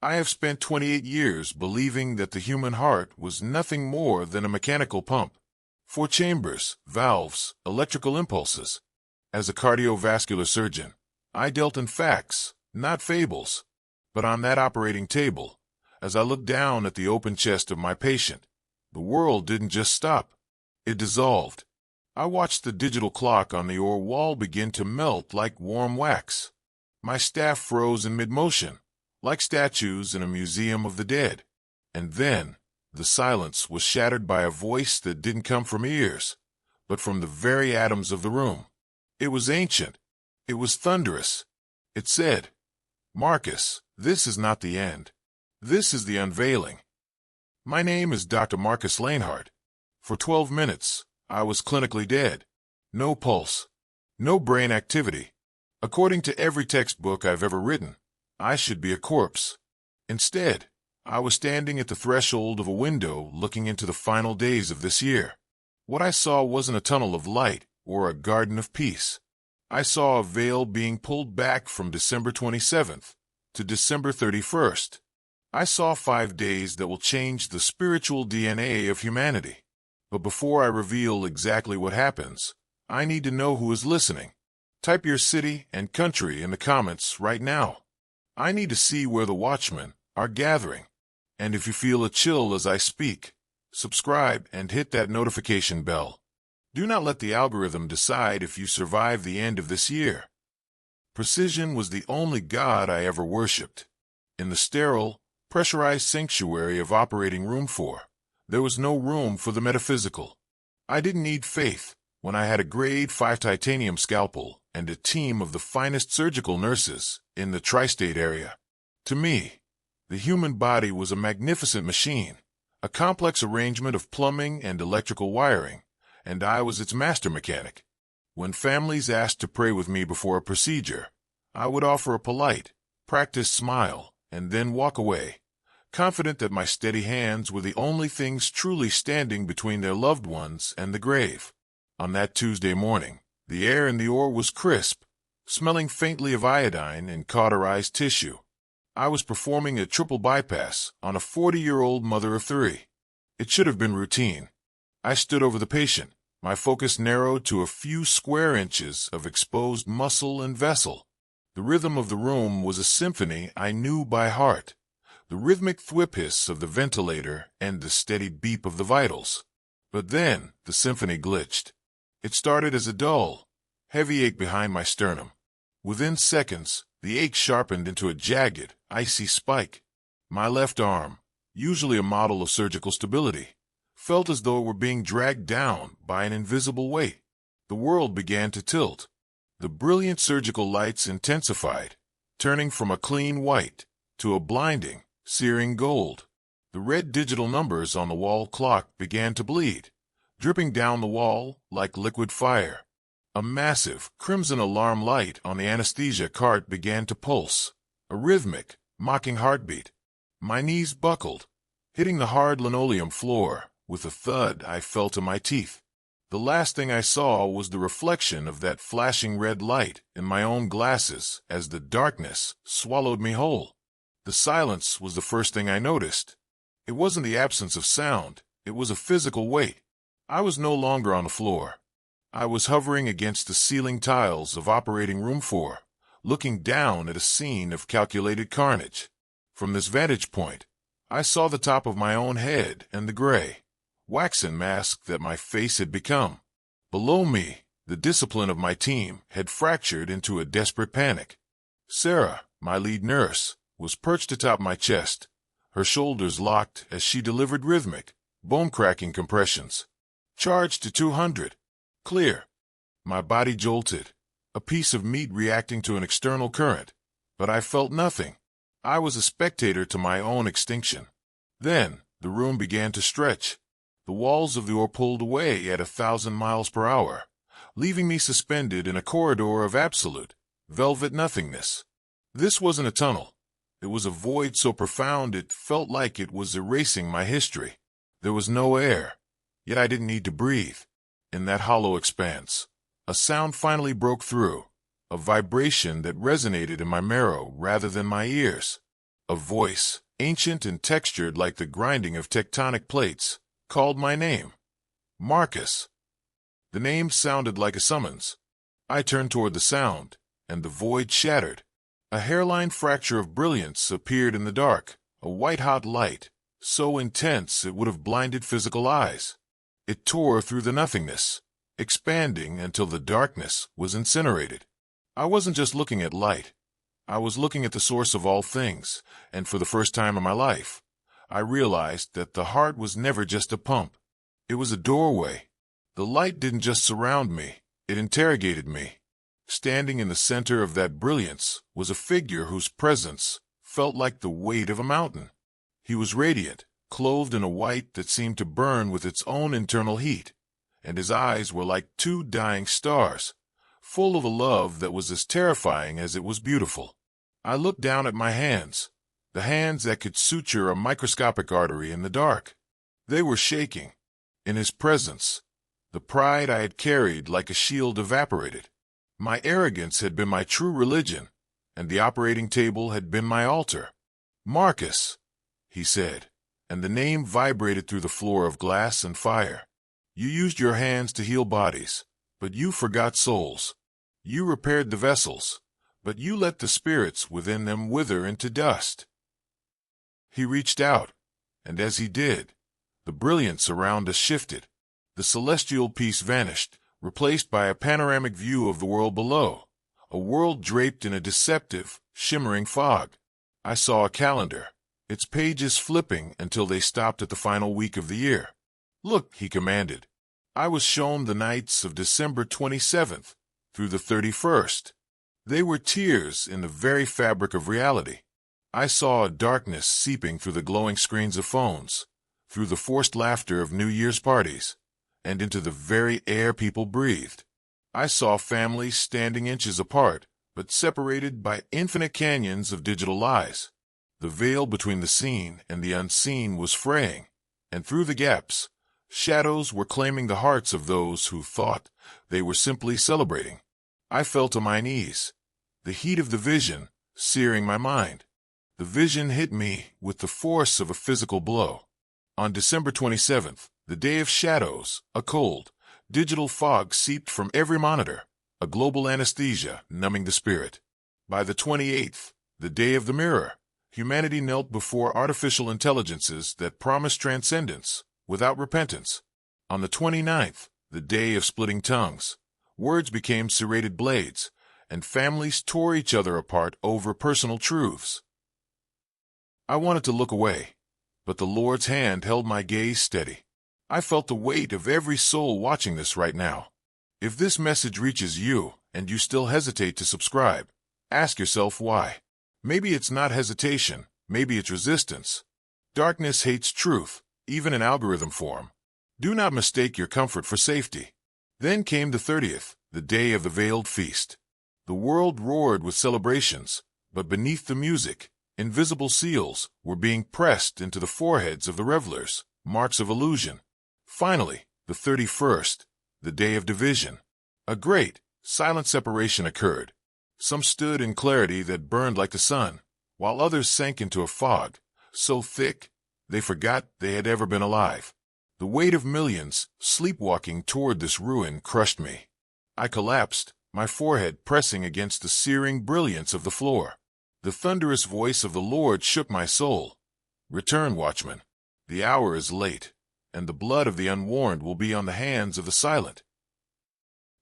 I have spent 28 years believing that the human heart was nothing more than a mechanical pump. Four chambers, valves, electrical impulses. As a cardiovascular surgeon, I dealt in facts, not fables. But on that operating table, as I looked down at the open chest of my patient, the world didn't just stop. It dissolved. I watched the digital clock on the OR wall begin to melt like warm wax. My staff froze in mid-motion, like statues in a museum of the dead. And then, the silence was shattered by a voice that didn't come from ears, but from the very atoms of the room. It was ancient. It was thunderous. It said, "Marcus, this is not the end. This is the unveiling." My name is Dr. Marcus Lanehart. For 12 minutes, I was clinically dead. No pulse. No brain activity. According to every textbook I've ever written, I should be a corpse. Instead, I was standing at the threshold of a window looking into the final days of this year. What I saw wasn't a tunnel of light or a garden of peace. I saw a veil being pulled back from December 27th to December 31st. I saw 5 days that will change the spiritual DNA of humanity. But before I reveal exactly what happens, I need to know who is listening. Type your city and country in the comments right now. I need to see where the watchmen are gathering. And if you feel a chill as I speak, subscribe and hit that notification bell. Do not let the algorithm decide if you survive the end of this year. Precision was the only god I ever worshipped. In the sterile, pressurized sanctuary of Operating Room 4, there was no room for the metaphysical. I didn't need faith when I had a grade 5 titanium scalpel and a team of the finest surgical nurses in the tri-state area. To me, the human body was a magnificent machine, a complex arrangement of plumbing and electrical wiring, and I was its master mechanic. When families asked to pray with me before a procedure, I would offer a polite, practiced smile and then walk away, confident that my steady hands were the only things truly standing between their loved ones and the grave. On that Tuesday morning, the air in the OR was crisp, smelling faintly of iodine and cauterized tissue. I was performing a triple bypass on a 40-year-old mother of 3. It should have been routine. I stood over the patient, my focus narrowed to a few square inches of exposed muscle and vessel. The rhythm of the room was a symphony I knew by heart, the rhythmic thwip hiss of the ventilator and the steady beep of the vitals. But then the symphony glitched. It started as a dull, heavy ache behind my sternum. Within seconds, the ache sharpened into a jagged, icy spike. My left arm, usually a model of surgical stability, felt as though it were being dragged down by an invisible weight. The world began to tilt. The brilliant surgical lights intensified, turning from a clean white to a blinding, searing gold. The red digital numbers on the wall clock began to bleed, dripping down the wall like liquid fire. A massive, crimson alarm light on the anesthesia cart began to pulse, a rhythmic, mocking heartbeat. My knees buckled, hitting the hard linoleum floor. With a thud I fell to my teeth. The last thing I saw was the reflection of that flashing red light in my own glasses as the darkness swallowed me whole. The silence was the first thing I noticed. It wasn't the absence of sound, it was a physical weight. I was no longer on the floor. I was hovering against the ceiling tiles of Operating Room 4, looking down at a scene of calculated carnage. From this vantage point, I saw the top of my own head and the gray, waxen mask that my face had become. Below me, the discipline of my team had fractured into a desperate panic. Sarah, my lead nurse, was perched atop my chest, her shoulders locked as she delivered rhythmic, bone-cracking compressions. Charged to 200. Clear. My body jolted, a piece of meat reacting to an external current, but I felt nothing. I was a spectator to my own extinction. Then, the room began to stretch. The walls of the OR pulled away at 1,000 miles per hour, leaving me suspended in a corridor of absolute, velvet nothingness. This wasn't a tunnel. It was a void so profound it felt like it was erasing my history. There was no air, yet I didn't need to breathe. In that hollow expanse, a sound finally broke through, a vibration that resonated in my marrow rather than my ears. A voice, ancient and textured like the grinding of tectonic plates, called my name. Marcus. The name sounded like a summons. I turned toward the sound, and the void shattered. A hairline fracture of brilliance appeared in the dark, a white-hot light, so intense it would have blinded physical eyes. It tore through the nothingness, expanding until the darkness was incinerated. I wasn't just looking at light. I was looking at the source of all things, and for the first time in my life, I realized that the heart was never just a pump. It was a doorway. The light didn't just surround me, it interrogated me. Standing in the center of that brilliance was a figure whose presence felt like the weight of a mountain. He was radiant, clothed in a white that seemed to burn with its own internal heat, and his eyes were like two dying stars, full of a love that was as terrifying as it was beautiful. I looked down at my hands, the hands that could suture a microscopic artery in the dark. They were shaking. In his presence, the pride I had carried like a shield evaporated. My arrogance had been my true religion, and the operating table had been my altar. Marcus, he said, and the name vibrated through the floor of glass and fire. You used your hands to heal bodies, but you forgot souls. You repaired the vessels, but you let the spirits within them wither into dust. He reached out, and as he did, the brilliance around us shifted. The celestial peace vanished, replaced by a panoramic view of the world below, a world draped in a deceptive, shimmering fog. I saw a calendar, its pages flipping until they stopped at the final week of the year. Look, he commanded. I was shown the nights of December 27th through the 31st. They were tears in the very fabric of reality. I saw a darkness seeping through the glowing screens of phones, through the forced laughter of New Year's parties, and into the very air people breathed. I saw families standing inches apart, but separated by infinite canyons of digital lies. The veil between the seen and the unseen was fraying, and through the gaps, shadows were claiming the hearts of those who thought they were simply celebrating. I fell to my knees, the heat of the vision searing my mind. The vision hit me with the force of a physical blow. On December 27th, the day of shadows, a cold, digital fog seeped from every monitor, a global anesthesia numbing the spirit. By the 28th, the day of the mirror, humanity knelt before artificial intelligences that promised transcendence without repentance. On the 29th, the day of splitting tongues, words became serrated blades, and families tore each other apart over personal truths. I wanted to look away, but the Lord's hand held my gaze steady. I felt the weight of every soul watching this right now. If this message reaches you and you still hesitate to subscribe, ask yourself why. Maybe it's not hesitation, maybe it's resistance. Darkness hates truth, even in algorithm form. Do not mistake your comfort for safety. Then came the 30th, the day of the veiled feast. The world roared with celebrations, but beneath the music, invisible seals were being pressed into the foreheads of the revelers, marks of illusion. Finally, the 31st, the day of division. A great, silent separation occurred. Some stood in clarity that burned like the sun, while others sank into a fog, so thick they forgot they had ever been alive. The weight of millions sleepwalking toward this ruin crushed me. I collapsed, my forehead pressing against the searing brilliance of the floor. The thunderous voice of the Lord shook my soul. Return, watchman. The hour is late, and the blood of the unwarned will be on the hands of the silent.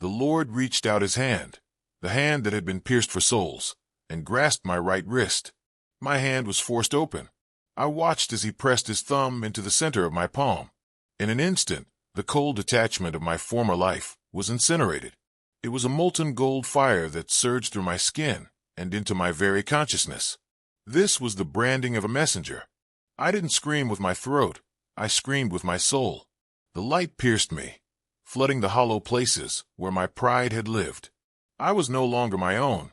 The Lord reached out his hand, the hand that had been pierced for souls, and grasped my right wrist. My hand was forced open. I watched as he pressed his thumb into the center of my palm. In an instant, the cold attachment of my former life was incinerated. It was a molten gold fire that surged through my skin and into my very consciousness. This was the branding of a messenger. I didn't scream with my throat. I screamed with my soul. The light pierced me, flooding the hollow places where my pride had lived. I was no longer my own.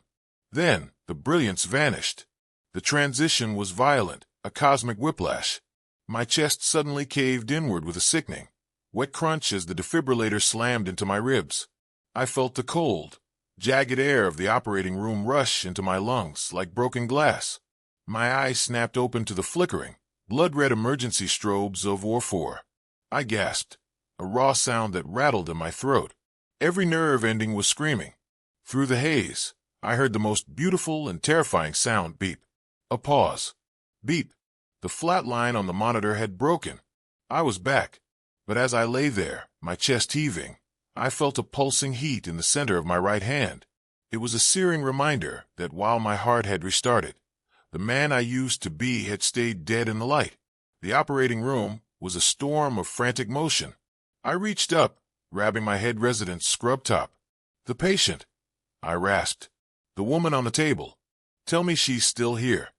Then the brilliance vanished. The transition was violent, a cosmic whiplash. My chest suddenly caved inward with a sickening, wet crunch as the defibrillator slammed into my ribs. I felt the cold, jagged air of the operating room rush into my lungs like broken glass. My eyes snapped open to the flickering, blood-red emergency strobes of OR4. I gasped, a raw sound that rattled in my throat. Every nerve ending was screaming. Through the haze, I heard the most beautiful and terrifying sound: beep. A pause. Beep. The flat line on the monitor had broken. I was back. But as I lay there, my chest heaving, I felt a pulsing heat in the center of my right hand. It was a searing reminder that while my heart had restarted, the man I used to be had stayed dead in the light. The operating room was a storm of frantic motion. I reached up, grabbing my head resident's scrub top. "The patient," I rasped. "The woman on the table. Tell me she's still here."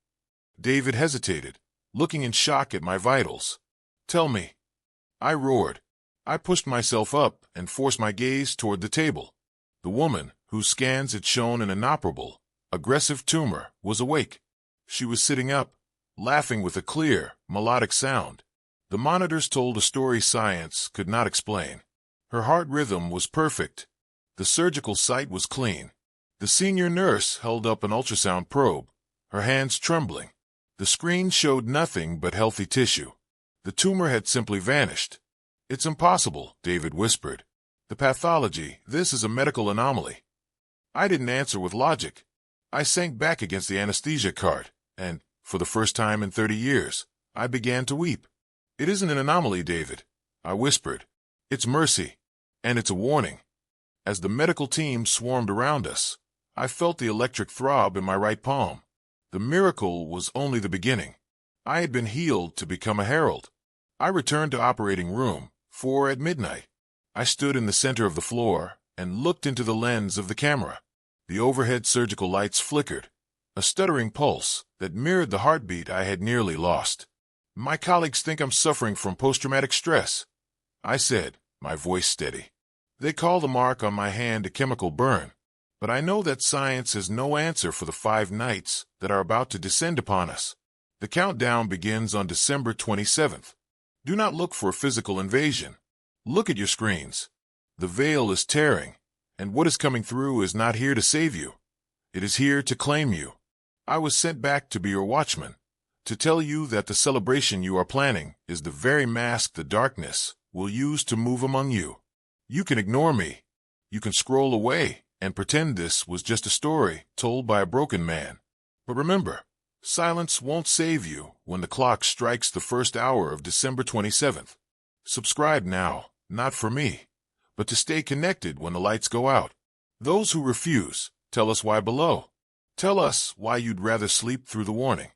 David hesitated, looking in shock at my vitals. "Tell me." I roared. I pushed myself up and forced my gaze toward the table. The woman, whose scans had shown an inoperable, aggressive tumor, was awake. She was sitting up, laughing with a clear, melodic sound. The monitors told a story science could not explain. Her heart rhythm was perfect. The surgical site was clean. The senior nurse held up an ultrasound probe, her hands trembling. The screen showed nothing but healthy tissue. The tumor had simply vanished. "It's impossible," David whispered. "The pathology, this is a medical anomaly." I didn't answer with logic. I sank back against the anesthesia cart, and, for the first time in 30 years, I began to weep. "It isn't an anomaly, David," I whispered. "It's mercy, and it's a warning." As the medical team swarmed around us, I felt the electric throb in my right palm. The miracle was only the beginning. I had been healed to become a herald. I returned to operating room 4 at midnight. I stood in the center of the floor and looked into the lens of the camera. The overhead surgical lights flickered, a stuttering pulse that mirrored the heartbeat I had nearly lost. "My colleagues think I'm suffering from post-traumatic stress," I said, my voice steady. "They call the mark on my hand a chemical burn, but I know that science has no answer for the 5 nights that are about to descend upon us. The countdown begins on December 27th. Do not look for a physical invasion. Look at your screens. The veil is tearing, and what is coming through is not here to save you. It is here to claim you. I was sent back to be your watchman, to tell you that the celebration you are planning is the very mask the darkness will use to move among you. You can ignore me. You can scroll away and pretend this was just a story told by a broken man. But remember, silence won't save you when the clock strikes the first hour of December 27th. Subscribe now, not for me, but to stay connected when the lights go out. Those who refuse, tell us why below. Tell us why you'd rather sleep through the warning.